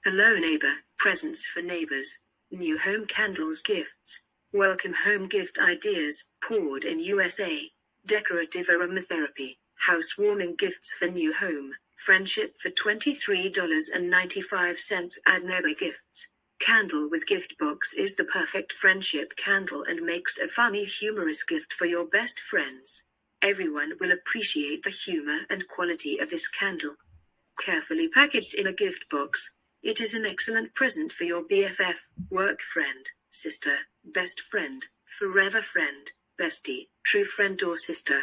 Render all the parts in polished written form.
Hello neighbor, presents for neighbors. New home candles gifts. Welcome home gift ideas, poured in USA. Decorative Aromatherapy, housewarming gifts for new home. Friendship for $23.95. Add neighbor gifts. Candle with gift box is the perfect friendship candle and makes a funny, humorous gift for your best friends. Everyone will appreciate the humor and quality of this candle. Carefully packaged in a gift box, it is an excellent present for your BFF, work friend, sister, best friend, forever friend, bestie, true friend or sister.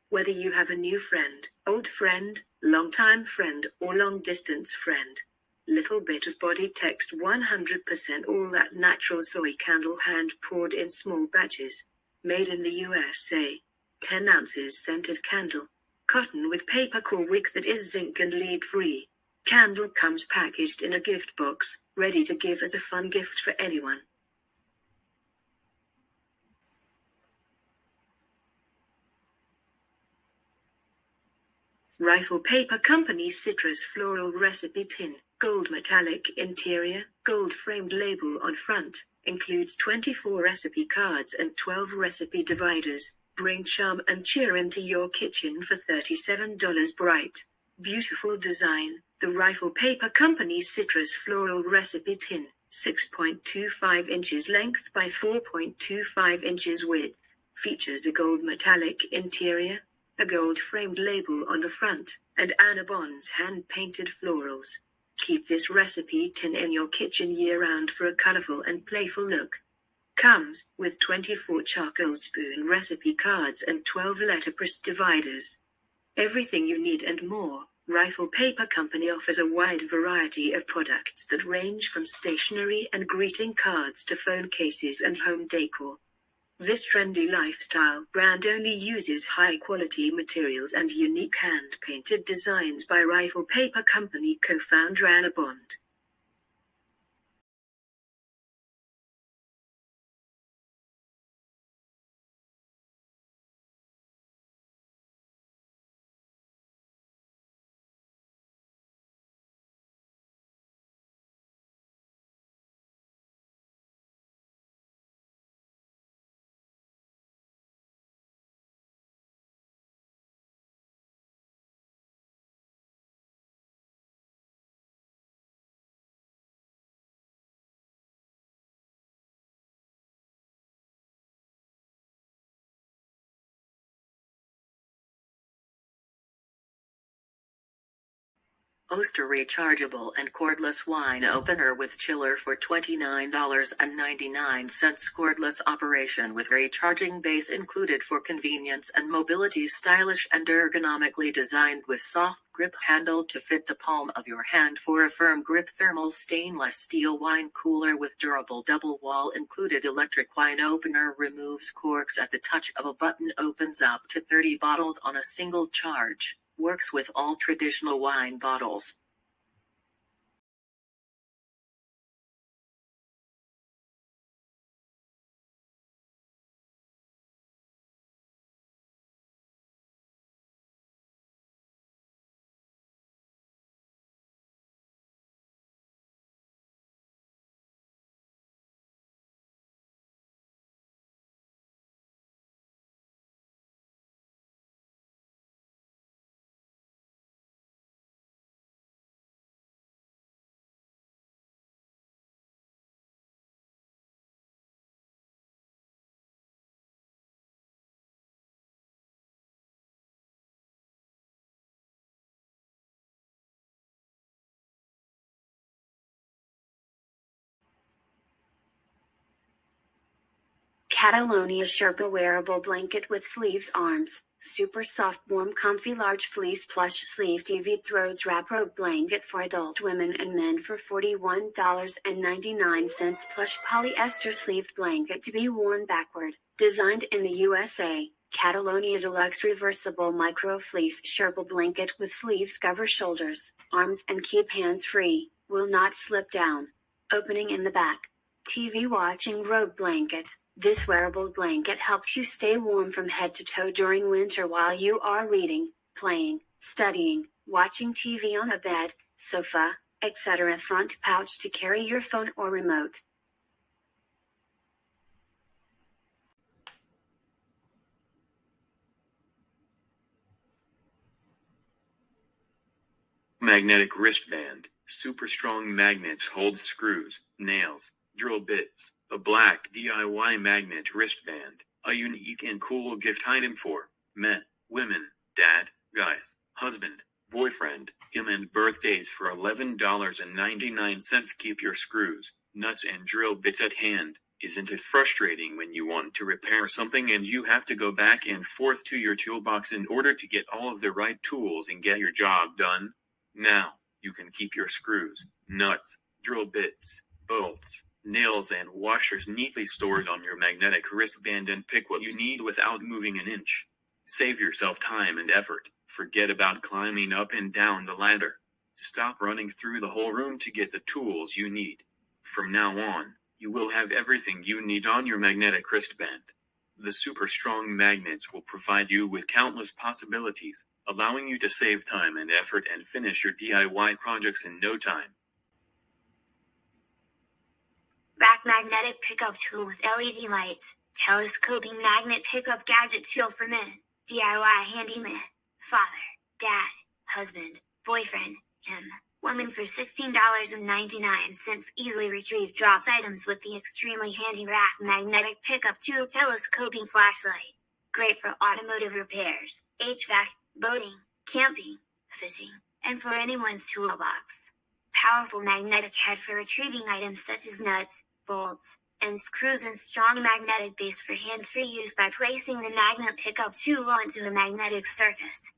Whether you have a new friend, old friend, longtime friend, or long-distance friend. Little bit of body text 100% all that natural soy candle hand poured in small batches. Made in the USA. 10 ounces scented candle. Cotton with paper core wick that is zinc and lead free. Candle comes packaged in a gift box, ready to give as a fun gift for anyone. Rifle Paper Company Citrus Floral Recipe Tin, gold metallic interior, gold framed label on front, includes 24 recipe cards and 12 recipe dividers. Bring charm and cheer into your kitchen for $37. Bright, beautiful design. The Rifle Paper Company's Citrus Floral Recipe Tin, 6.25 inches length by 4.25 inches width, features a gold metallic interior, a gold-framed label on the front, and Anna Bond's hand-painted florals. Keep this recipe tin in your kitchen year-round for a colorful and playful look. Comes with 24 charcoal spoon recipe cards and 12 letterpress dividers. Everything you need and more. Rifle Paper Company offers a wide variety of products that range from stationery and greeting cards to phone cases and home decor. This trendy lifestyle brand only uses high-quality materials and unique hand-painted designs by Rifle Paper Company co-founder Anna Bond. Oster Rechargeable and Cordless Wine Opener with Chiller for $29.99. Cordless operation with recharging base included for convenience and mobility. Stylish and ergonomically designed with soft grip handle to fit the palm of your hand for a firm grip. Thermal stainless steel wine cooler with durable double wall included. Electric wine opener removes corks at the touch of a button. Opens up to 30 bottles on a single charge. Works with all traditional wine bottles. Catalonia Sherpa wearable blanket with sleeves arms. Super soft warm comfy large fleece plush sleeve TV throws wrap robe blanket for adult women and men for $41.99. Plush polyester sleeved blanket to be worn backward. Designed in the USA. Catalonia Deluxe reversible micro fleece Sherpa blanket with sleeves cover shoulders, arms and keep hands free. Will not slip down. Opening in the back. TV watching robe blanket. This wearable blanket helps you stay warm from head to toe during winter while you are reading, playing, studying, watching TV on a bed, sofa, etc. Front pouch to carry your phone or remote. Magnetic wristband. Super strong magnets hold screws, nails, drill bits. A black DIY magnet wristband. A unique and cool gift item for men, women, dad, guys, husband, boyfriend, and birthdays for $11.99. Keep your screws, nuts and drill bits at hand. Isn't it frustrating when you want to repair something and you have to go back and forth to your toolbox in order to get all of the right tools and get your job done? Now, you can keep your screws, nuts, drill bits, bolts, nails and washers neatly stored on your magnetic wristband and pick what you need without moving an inch. Save yourself time and effort. Forget about climbing up and down the ladder. Stop running through the whole room to get the tools you need. From now on, you will have everything you need on your magnetic wristband. The super strong magnets will provide you with countless possibilities, allowing you to save time and effort and finish your DIY projects in no time. Rack magnetic pickup tool with LED lights. Telescoping magnet pickup gadget tool for men. DIY handyman. Father, dad, husband, boyfriend, woman for $16.99. Easily retrieve dropped items with the extremely handy rack magnetic pickup tool. Telescoping flashlight. Great for automotive repairs, HVAC, boating, camping, fishing, and for anyone's toolbox. Powerful magnetic head for retrieving items such as nuts, bolts, and screws, and strong magnetic base for hands-free use by placing the magnet pickup tool onto a magnetic surface.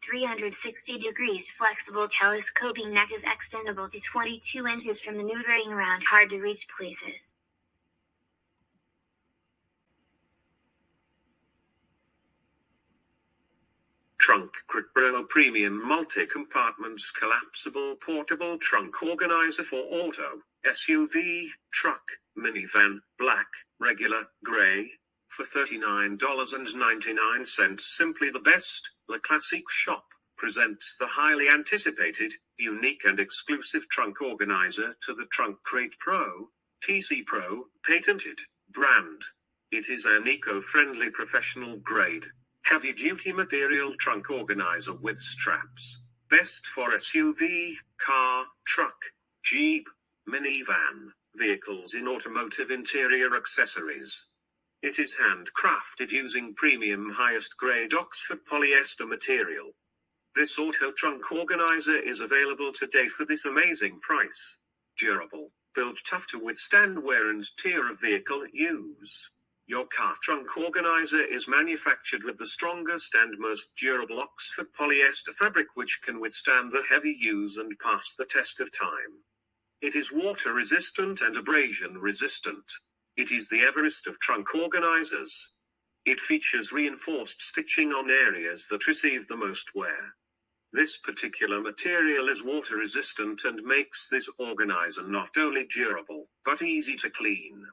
360 degrees flexible telescoping neck is extendable to 22 inches for maneuvering around hard-to-reach places. Charcuterie Premium Multi-Compartments Collapsible Portable Trunk Organizer for Auto, SUV, Truck, Minivan, Black, Regular, Gray, for $39.99. Simply the best. La Classique Shop presents the highly anticipated, unique and exclusive trunk organizer to the Trunk Crate Pro, TC Pro, patented brand. It is an eco-friendly professional grade, heavy-duty material trunk organizer with straps. Best for SUV, car, truck, Jeep, minivan, vehicles in automotive interior accessories. It is handcrafted using premium highest-grade Oxford polyester material. This auto trunk organizer is available today for this amazing price. Durable, built tough to withstand wear and tear of vehicle use. Your car trunk organizer is manufactured with the strongest and most durable Oxford polyester fabric, which can withstand the heavy use and pass the test of time. It is water resistant and abrasion resistant. It is the Everest of trunk organizers. It features reinforced stitching on areas that receive the most wear. This particular material is water resistant and makes this organizer not only durable, but easy to clean.